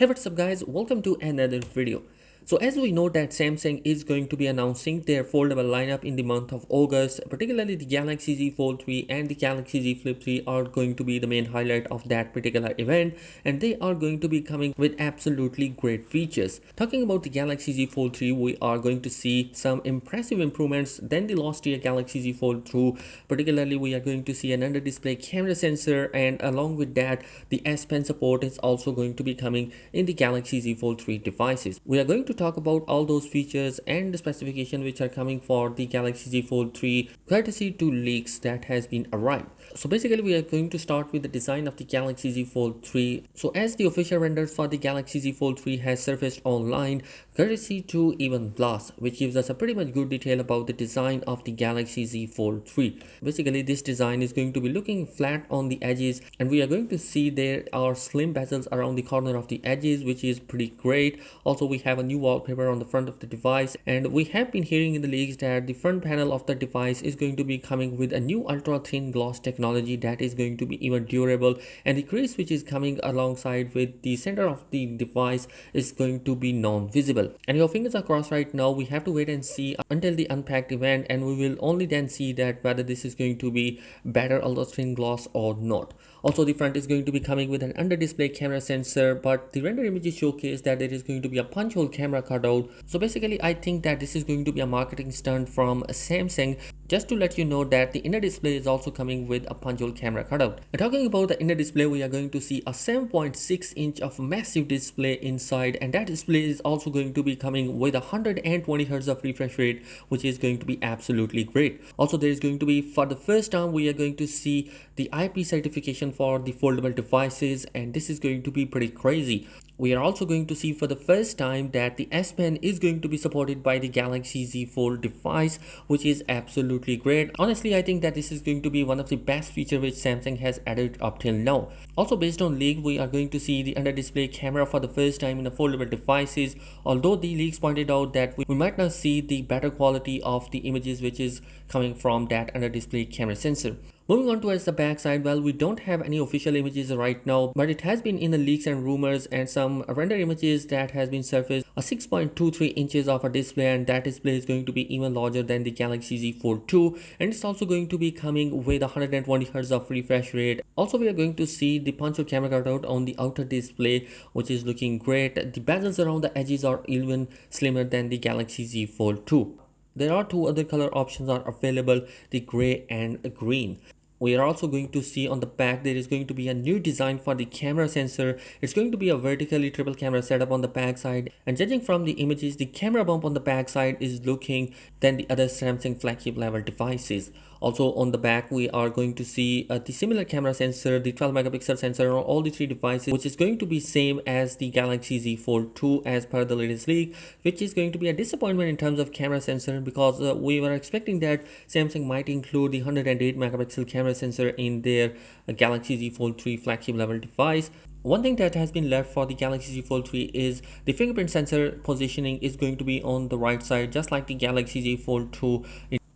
Hey, what's up guys, welcome to another video. So as we know that Samsung is going to be announcing their foldable lineup in the month of August, particularly the Galaxy Z Fold 3 and the Galaxy Z Flip 3 are going to be the main highlight of that particular event, and they are going to be coming with absolutely great features. Talking about the Galaxy Z Fold 3, we are going to see some impressive improvements than the last year Galaxy Z Fold 2. Particularly we are going to see an under display camera sensor, and along with that the S Pen support is also going to be coming in the Galaxy Z Fold 3 devices. We are going to talk about all those features and the specification which are coming for the Galaxy Z Fold 3 courtesy to leaks that has been arrived. So basically we are going to start with the design of the Galaxy Z Fold 3. So as the official renders for the Galaxy Z Fold 3 has surfaced online courtesy to Even Glass, which gives us a pretty much good detail about the design of the Galaxy Z Fold 3. Basically this design is going to be looking flat on the edges, and we are going to see there are slim bezels around the corner of the edges, which is pretty great. Also we have a new wallpaper on the front of the device, and we have been hearing in the leaks that the front panel of the device is going to be coming with a new ultra thin gloss technology that is going to be even durable, and the crease which is coming alongside with the center of the device is going to be non-visible. And your fingers are crossed right now. We have to wait and see until the unpacked event, and we will only then see that whether this is going to be better ultra thin gloss or not. Also the front is going to be coming with an under display camera sensor, but the render images showcase that there is going to be a punch hole camera cutout. So basically I think that this is going to be a marketing stunt from Samsung, just to let you know that the inner display is also coming with a punch hole camera cutout. And talking about the inner display, we are going to see a 7.6 inch of massive display inside, and that display is also going to be coming with 120 Hz of refresh rate, which is going to be absolutely great. Also there is going to be, for the first time, we are going to see the IP certification for the foldable devices, and this is going to be pretty crazy. We are also going to see for the first time that the S Pen is going to be supported by the Galaxy Z Fold device, which is absolutely great. Honestly, I think that this is going to be one of the best features which Samsung has added up till now. Also based on leak, we are going to see the under display camera for the first time in the foldable devices, although the leaks pointed out that we might not see the better quality of the images which is coming from that under display camera sensor. Moving on towards the back side, well, we don't have any official images right now, but it has been in the leaks and rumors and some render images that has been surfaced a 6.23 inches of a display, and that display is going to be even larger than the Galaxy Z Fold 2, and it's also going to be coming with 120 Hz of refresh rate. Also we are going to see the punch hole camera cutout on the outer display, which is looking great. The bezels around the edges are even slimmer than the Galaxy Z Fold 2. There are two other color options are available, the gray and green. We are also going to see on the back there is going to be a new design for the camera sensor. It's going to be a vertically triple camera setup on the back side, and judging from the images, the camera bump on the back side is looking than the other Samsung flagship level devices. Also on the back we are going to see the similar camera sensor, the 12 megapixel sensor on all the three devices, which is going to be same as the Galaxy Z Fold 2 as per the latest leak, which is going to be a disappointment in terms of camera sensor, because we were expecting that Samsung might include the 108 megapixel camera sensor in their Galaxy Z Fold 3 flagship level device. One thing that has been left for the Galaxy Z Fold 3 is the fingerprint sensor positioning is going to be on the right side, just like the Galaxy Z Fold 2.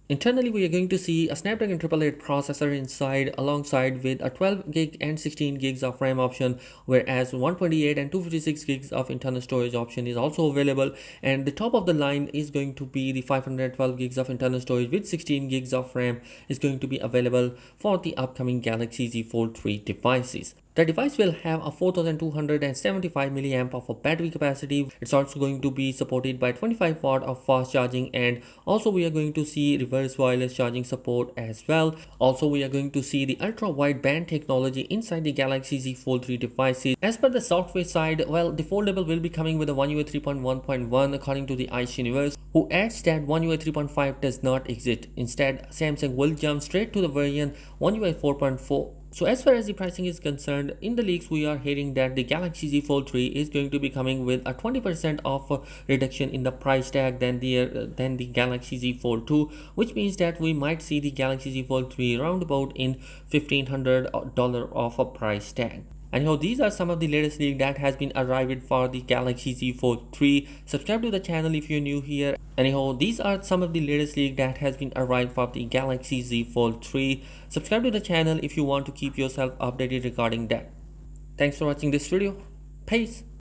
Internally, we are going to see a Snapdragon 888 processor inside, alongside with a 12 gig and 16 gigs of RAM option, whereas 128 and 256 gigs of internal storage option is also available. And the top of the line is going to be the 512 gigs of internal storage with 16 gigs of RAM is going to be available for the upcoming Galaxy Z Fold 3 devices. The device will have a 4275 mAh of a battery capacity. It's also going to be supported by 25 watt of fast charging, and also we are going to see reverse wireless charging support as well. Also we are going to see the ultra wide band technology inside the Galaxy Z Fold 3 devices. As per the software side, well, the foldable will be coming with a One UI 3.1.1 according to the Ice Universe, who adds that One UI 3.5 does not exist. Instead, Samsung will jump straight to the version One UI 4.4. So as far as the pricing is concerned, in the leaks we are hearing that the Galaxy Z Fold 3 is going to be coming with a 20% of reduction in the price tag than the Galaxy Z Fold 2, which means that we might see the Galaxy Z Fold 3 roundabout in $1,500 of a price tag. Anyhow, these are some of the latest leak that has been arrived for the Galaxy Z Fold 3. Subscribe to the channel if you're new here. Anyhow, these are some of the latest leak that has been arrived for the Galaxy Z Fold 3. Subscribe to the channel if you want to keep yourself updated regarding that. Thanks for watching this video. Peace.